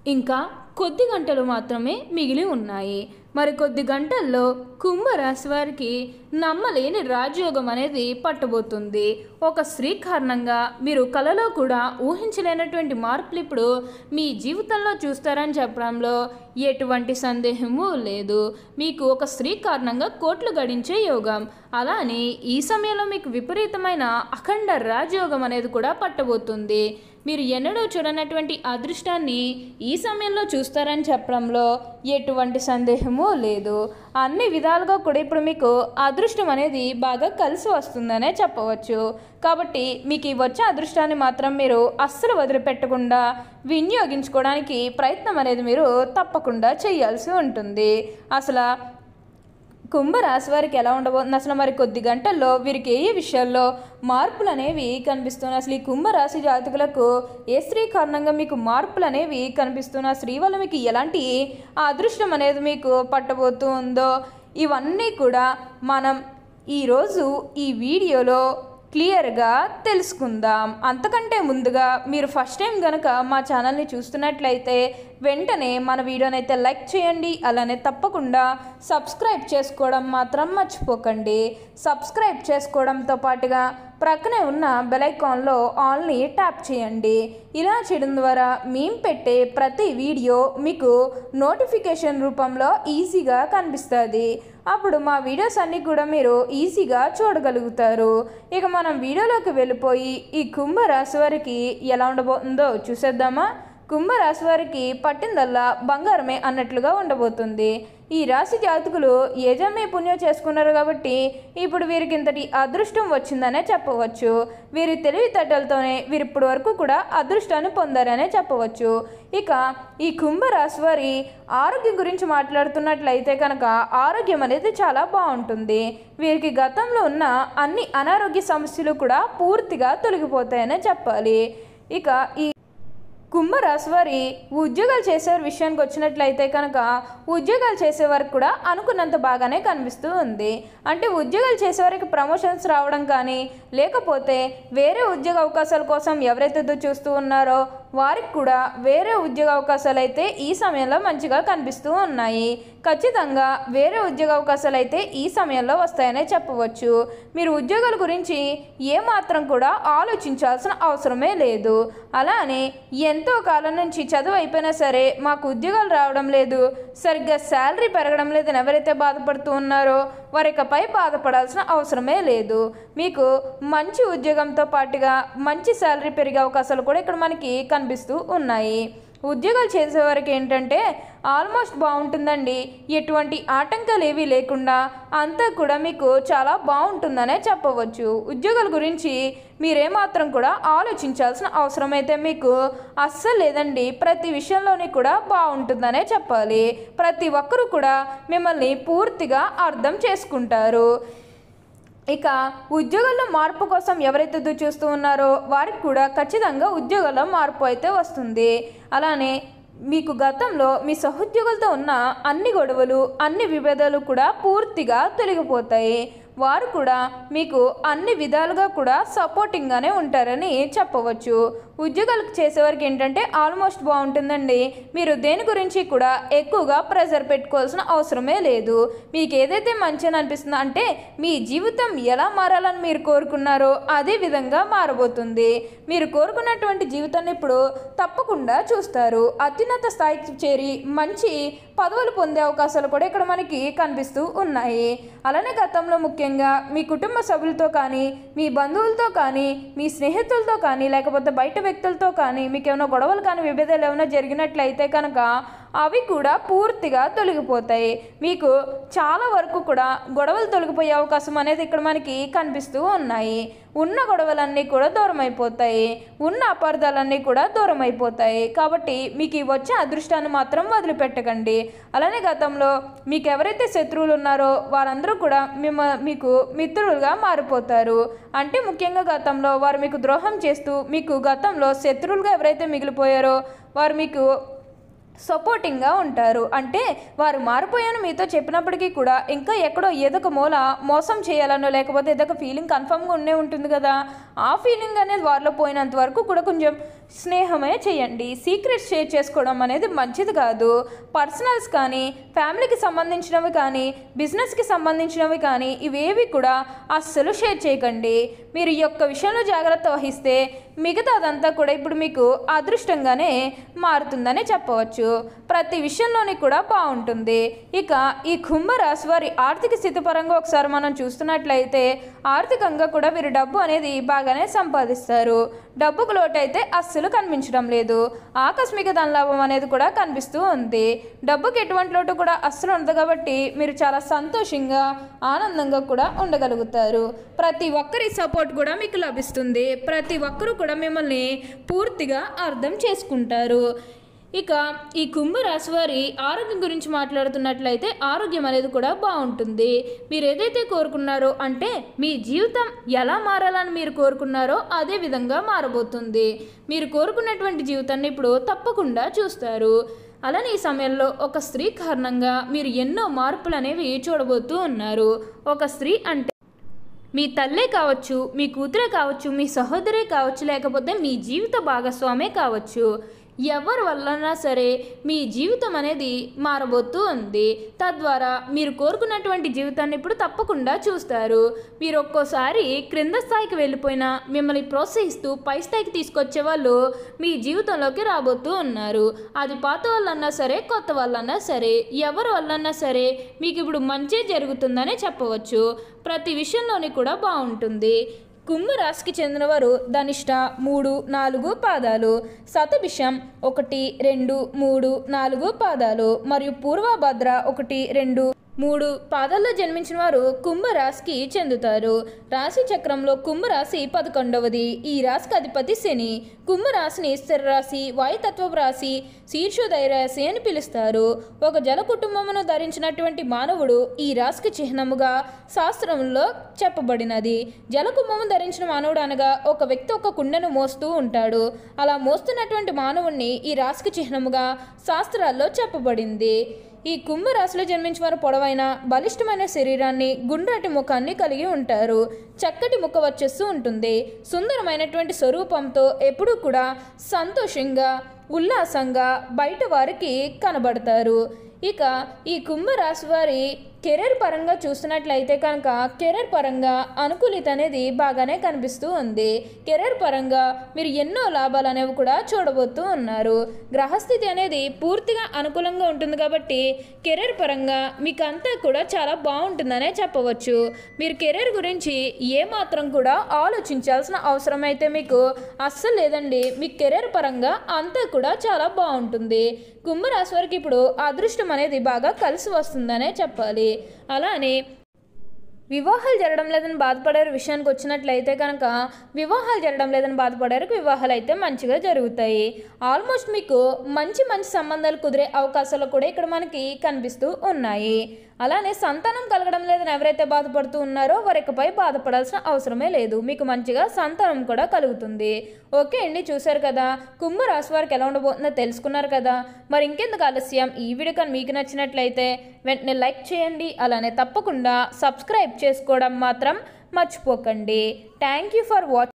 ఇంకా కొద్ది గంటలు మాత్రమే మిగిలి ఉన్నాయి. మరి కొద్ది గంటల్లో కుంభరాశి వారికి నమ్మలేని రాజయోగం అనేది పట్టబోతుంది. ఒక స్త్రీ కారణంగా మీరు కలలో కూడా ఊహించలేనటువంటి మార్పులు ఇప్పుడు మీ జీవితంలో చూస్తారని చెప్పడంలో ఎటువంటి సందేహము లేదు. మీకు ఒక స్త్రీ కారణంగా కోట్లు గడించే యోగం, అలానే ఈ సమయంలో మీకు విపరీతమైన అఖండ రాజయోగం అనేది కూడా పట్టబోతుంది. మీరు ఎన్నడూ చూడనటువంటి అదృష్టాన్ని ఈ సమయంలో చూస్తారని చెప్పడంలో ఎటువంటి సందేహము లేదు. అన్ని విధాలుగా కూడా ఇప్పుడు మీకు అదృష్టం అనేది బాగా కలిసి వస్తుందనే చెప్పవచ్చు. కాబట్టి మీకు ఈ వచ్చే అదృష్టాన్ని మాత్రం మీరు అస్సలు వదిలిపెట్టకుండా వినియోగించుకోవడానికి ప్రయత్నం అనేది మీరు తప్పకుండా చేయాల్సి ఉంటుంది. అసలు కుంభరాశి వారికి ఎలా ఉండబోతుంది, అసలు మరి కొద్ది గంటల్లో వీరికి ఏ విషయాల్లో మార్పులు అనేవి కనిపిస్తున్నాయి, అసలు ఈ కుంభరాశి జాతకులకు ఏ స్త్రీ కారణంగా మీకు మార్పులు అనేవి కనిపిస్తున్నా, స్త్రీ వల్ల మీకు ఎలాంటి అదృష్టం అనేది మీకు పట్టబోతుందో ఇవన్నీ కూడా మనం ఈరోజు ఈ వీడియోలో క్లియర్గా తెలుసుకుందాం. అంతకంటే ముందుగా మీరు ఫస్ట్ టైం కనుక మా ఛానల్ని చూస్తున్నట్లయితే వెంటనే మన వీడియోని అయితే లైక్ చేయండి, అలానే తప్పకుండా సబ్స్క్రైబ్ చేసుకోవడం మాత్రం మర్చిపోకండి. సబ్స్క్రైబ్ చేసుకోవడంతో పాటుగా ప్రక్కనే ఉన్న బెల్ ఐకాన్లో ఆల్ని ట్యాప్ చేయండి. ఇలా చేయడం ద్వారా మేము పెట్టే ప్రతి వీడియో మీకు నోటిఫికేషన్ రూపంలో ఈజీగా కనిపిస్తుంది. అప్పుడు మా వీడియోస్ అన్నీ కూడా మీరు ఈజీగా చూడగలుగుతారు. ఇక మనం వీడియోలోకి వెళ్ళిపోయి ఈ కుంభరాశి వారికి ఎలా ఉండబోతుందో చూసేద్దామా. కుంభరాశి వారికి పట్టిందల్లా బంగారమే అన్నట్లుగా ఉండబోతుంది. ఈ రాశి జాతకులు యజమే పుణ్యం చేసుకున్నారు కాబట్టి ఇప్పుడు వీరికి ఇంతటి అదృష్టం వచ్చిందనే చెప్పవచ్చు. వీరి తెలివితేటలతోనే వీరు ఇప్పటి వరకు కూడా అదృష్టాన్ని పొందారనే చెప్పవచ్చు. ఇక ఈ కుంభరాశి వారి ఆరోగ్యం గురించి మాట్లాడుతున్నట్లయితే కనుక ఆరోగ్యం అనేది చాలా బాగుంటుంది. వీరికి గతంలో ఉన్న అన్ని అనారోగ్య సమస్యలు కూడా పూర్తిగా తొలగిపోతాయనే చెప్పాలి. ఇక ఈ కుంభరాశి వారి ఉద్యోగాలు చేసేవారి విషయానికి వచ్చినట్లయితే కనుక ఉద్యోగాలు చేసేవారికి కూడా అనుకున్నంత బాగానే కనిపిస్తూ ఉంది. అంటే ఉద్యోగాలు చేసేవారికి ప్రమోషన్స్ రావడం కానీ, లేకపోతే వేరే ఉద్యోగ అవకాశాల కోసం ఎవరైతే చూస్తూ ఉన్నారో వారికి కూడా వేరే ఉద్యోగ అవకాశాలు అయితే ఈ సమయంలో మంచిగా కనిపిస్తూ ఉన్నాయి. ఖచ్చితంగా వేరే ఉద్యోగ అవకాశాలు అయితే ఈ సమయంలో వస్తాయనే చెప్పవచ్చు. మీరు ఉద్యోగాల గురించి ఏమాత్రం కూడా ఆలోచించాల్సిన అవసరమే లేదు. అలానే ఎంతో కాలం నుంచి చదువు అయిపోయినా సరే మాకు ఉద్యోగాలు రావడం లేదు, సరిగ్గా శాలరీ పెరగడం లేదని ఎవరైతే బాధపడుతూ ఉన్నారో వారికపై బాధపడాల్సిన అవసరమే లేదు. మీకు మంచి ఉద్యోగంతో పాటుగా మంచి శాలరీ పెరిగే అవకాశాలు కూడా ఇక్కడ మనకి కనిపిస్తూ ఉన్నాయి. ఉద్యోగాలు చేసేవారికి ఏంటంటే ఆల్మోస్ట్ బాగుంటుందండి. ఎటువంటి ఆటంకాలు ఏవీ లేకుండా అంతా కూడా మీకు చాలా బాగుంటుందనే చెప్పవచ్చు. ఉద్యోగాల గురించి మీరేమాత్రం కూడా ఆలోచించాల్సిన అవసరం అయితే మీకు అస్సలు లేదండి. ప్రతి విషయంలోని కూడా బాగుంటుందనే చెప్పాలి. ప్రతి ఒక్కరూ కూడా మిమ్మల్ని పూర్తిగా అర్థం చేసుకుంటారు. ఇక ఉద్యోగాల్లో మార్పు కోసం ఎవరైతే చూస్తూ ఉన్నారో వారికి కూడా ఖచ్చితంగా ఉద్యోగాల్లో మార్పు అయితే వస్తుంది. అలానే మీకు గతంలో మీ సహోద్యోగులతో ఉన్న అన్ని గొడవలు, అన్ని విభేదాలు కూడా పూర్తిగా తొలగిపోతాయి. వారు కూడా మీకు అన్ని విధాలుగా కూడా సపోర్టింగ్గానే ఉంటారని చెప్పవచ్చు. ఉద్యోగాలు చేసేవారికి ఏంటంటే ఆల్మోస్ట్ బాగుంటుందండి. మీరు దేని గురించి కూడా ఎక్కువగా ప్రెజర్ పెట్టుకోవాల్సిన అవసరమే లేదు. మీకు ఏదైతే మంచిగా అనిపిస్తుందో, అంటే మీ జీవితం ఎలా మారాలని మీరు కోరుకున్నారో అదే విధంగా మారబోతుంది. మీరు కోరుకున్నటువంటి జీవితాన్ని ఇప్పుడు తప్పకుండా చూస్తారు. అత్యున్నత స్థాయికి చేరి మంచి పదవులు పొందే అవకాశాలు కూడా ఇక్కడ మనకి కనిపిస్తూ ఉన్నాయి. అలానే గతంలో ముఖ్యంగా మీ కుటుంబ సభ్యులతో కానీ, మీ బంధువులతో కానీ, మీ స్నేహితులతో కానీ, లేకపోతే బయట వ్యక్తులతో కానీ మీకు ఏమైనా గొడవలు కానీ విభేదాలు ఏమైనా జరిగినట్లయితే కనుక అవి కూడా పూర్తిగా తొలగిపోతాయి. మీకు చాలా వరకు కూడా గొడవలు తొలగిపోయే అవకాశం అనేది ఇక్కడ మనకి కనిపిస్తూ ఉన్నాయి. ఉన్న గొడవలన్నీ కూడా దూరం అయిపోతాయి, ఉన్న అపార్థాలన్నీ కూడా దూరం అయిపోతాయి. కాబట్టి మీకు ఈ వచ్చే అదృష్టాన్ని మాత్రం వదిలిపెట్టకండి. అలానే గతంలో మీకు ఎవరైతే శత్రువులు ఉన్నారో వారందరూ కూడా మీకు మిత్రులుగా మారిపోతారు. అంటే ముఖ్యంగా గతంలో వారు మీకు ద్రోహం చేస్తూ మీకు గతంలో శత్రువులుగా ఎవరైతే మిగిలిపోయారో వారు మీకు సపోర్టింగ్గా ఉంటారు. అంటే వారు మారిపోయాను మీతో చెప్పినప్పటికీ కూడా ఇంకా ఎక్కడో ఏదొక మూల మోసం చేయాలనో లేకపోతే ఏదొక ఫీలింగ్ కన్ఫర్మ్గా ఉంటుంది కదా, ఆ ఫీలింగ్ అనేది వారిలో పోయినంత వరకు కూడా కొంచెం స్నేహమే చేయండి. సీక్రెట్స్ షేర్ చేసుకోవడం అనేది మంచిది కాదు. పర్సనల్స్ కానీ, ఫ్యామిలీకి సంబంధించినవి కానీ, బిజినెస్కి సంబంధించినవి కానీ ఇవేవి కూడా అస్సలు షేర్ చేయకండి. మీరు ఈ యొక్క విషయంలో జాగ్రత్త వహిస్తే మిగతాదంతా కూడా ఇప్పుడు మీకు అదృష్టంగానే మారుతుందని చెప్పవచ్చు. ప్రతి విషయంలోని కూడా బాగుంటుంది. ఇక ఈ కుంభరాశి వారి ఆర్థిక స్థితి పరంగా ఒకసారి మనం చూస్తున్నట్లయితే ఆర్థికంగా కూడా వీరు డబ్బు అనేది బాగానే సంపాదిస్తారు. డబ్బుకు లోటు అయితే అస్సలు కనిపించడం లేదు. ఆకస్మిక ధనలాభం అనేది కూడా కనిపిస్తూ ఉంది. డబ్బుకి ఎటువంటి లోటు కూడా అస్సలు ఉండదు కాబట్టి మీరు చాలా సంతోషంగా ఆనందంగా కూడా ఉండగలుగుతారు. ప్రతి ఒక్కరి సపోర్ట్ కూడా మీకు లభిస్తుంది. ప్రతి ఒక్కరూ కూడా మిమ్మల్ని పూర్తిగా అర్థం చేసుకుంటారు. ఇక ఈ కుంభరాశి వారి ఆరోగ్యం గురించి మాట్లాడుతున్నట్లయితే ఆరోగ్యం అనేది కూడా బాగుంటుంది. మీరు ఏదైతే కోరుకున్నారో అంటే మీ జీవితం ఎలా మారాలని మీరు కోరుకున్నారో అదే విధంగా మారబోతుంది. మీరు కోరుకున్నటువంటి జీవితాన్ని ఇప్పుడు తప్పకుండా చూస్తారు. అలానే ఈ సమయంలో ఒక స్త్రీ కారణంగా మీరు ఎన్నో మార్పులు అనేవి చూడబోతూ ఉన్నారు. ఒక స్త్రీ అంటే మీ తల్లే కావచ్చు, మీ కూతురే కావచ్చు, మీ సహోదరే కావచ్చు, లేకపోతే మీ జీవిత భాగస్వామే కావచ్చు, ఎవరి వల్లనా సరే మీ జీవితం అనేది మారబోతూ ఉంది. తద్వారా మీరు కోరుకున్నటువంటి జీవితాన్ని ఇప్పుడు తప్పకుండా చూస్తారు. మీరు ఒక్కోసారి క్రింద స్థాయికి వెళ్ళిపోయినా మిమ్మల్ని ప్రోత్సహిస్తూ పై స్థాయికి తీసుకొచ్చే వాళ్ళు మీ జీవితంలోకి రాబోతూ ఉన్నారు. అది పాత వాళ్ళన్నా సరే, కొత్త వాళ్ళన్నా సరే, ఎవరి వల్లన్నా సరే మీకు ఇప్పుడు మంచి జరుగుతుందనే చెప్పవచ్చు. ప్రతి విషయంలోని కూడా బాగుంటుంది. కుంభరాశికి చెందినవారు ధనిష్ట 3, 4 పాదాలు, శతభిషం 1, 2, 3, 4 పాదాలు మరియు పూర్వభద్ర 1, 2, 3 పాదాల్లో జన్మించిన వారు కుంభరాశికి చెందుతారు. రాశి చక్రంలో కుంభరాశి 11వది. ఈ రాశికి అధిపతి శని. కుంభరాశిని స్థిర రాశి, వాయుతత్వపు రాశి, శీర్షోదయ రాశి అని పిలుస్తారు. ఒక జల కుటుంబమును ధరించినటువంటి మానవుడు ఈ రాశికి చిహ్నముగా శాస్త్రంలో చెప్పబడినది. జలకుంభము ధరించిన మానవుడు అనగా ఒక వ్యక్తి ఒక కుండను మోస్తూ ఉంటాడు. అలా మోస్తున్నటువంటి మానవుడిని ఈ రాశికి చిహ్నముగా శాస్త్రాల్లో చెప్పబడింది. ఈ కుంభరాశిలో జన్మించిన వారు పొడవైన బలిష్టమైన శరీరాన్ని, గుండ్రటి ముఖాన్ని కలిగి ఉంటారు. చక్కటి ముఖ వచ్చేస్తూ ఉంటుంది. సుందరమైనటువంటి స్వరూపంతో ఎప్పుడూ కూడా సంతోషంగా, ఉల్లాసంగా బయట వారికి కనబడతారు. ఇక ఈ కుంభరాశి వారి కెరీర్ పరంగా చూస్తున్నట్లయితే కనుక కెరీర్ పరంగా అనుకూలిత అనేది బాగానే కనిపిస్తూ ఉంది. కెరీర్ పరంగా మీరు ఎన్నో లాభాలు అనేవి కూడా చూడబోతూ ఉన్నారు. గ్రహస్థితి అనేది పూర్తిగా అనుకూలంగా ఉంటుంది కాబట్టి కెరీర్ పరంగా మీకు అంతా కూడా చాలా బాగుంటుందనే చెప్పవచ్చు. మీరు కెరీర్ గురించి ఏమాత్రం కూడా ఆలోచించాల్సిన అవసరం అయితే మీకు అస్సలు లేదండి. మీ కెరీర్ పరంగా అంతా కూడా చాలా బాగుంటుంది. కుంభరాశి వారికి ఇప్పుడు అదృష్టం అనేది బాగా కలిసి వస్తుందనే చెప్పాలి. అలానే వివాహాలు జరగడం లేదని బాధపడే విషయానికి వచ్చినట్లయితే కనుక వివాహాలు జరగడం లేదని బాధపడారు, వివాహాలు అయితే మంచిగా జరుగుతాయి. ఆల్మోస్ట్ మీకు మంచి సంబంధాలు కుదిరే అవకాశాలు కూడా ఇక్కడ మనకి కనిపిస్తూ ఉన్నాయి. అలానే సంతానం కలగడం లేదని ఎవరైతే బాధపడుతూ ఉన్నారో వారికపై బాధపడాల్సిన అవసరమే లేదు. మీకు మంచిగా సంతానం కూడా కలుగుతుంది. ఓకే అండి, చూశారు కదా కుంభరాశి వారికి ఎలా ఉండబోతుందో తెలుసుకున్నారు కదా. మరి ఇంకెందుకు ఆలస్యం, ఈ వీడియో కానీ మీకు నచ్చినట్లయితే వెంటనే లైక్ చేయండి. అలానే తప్పకుండా సబ్స్క్రైబ్ చేసుకోవడం మాత్రం మర్చిపోకండి. Thank you for watching.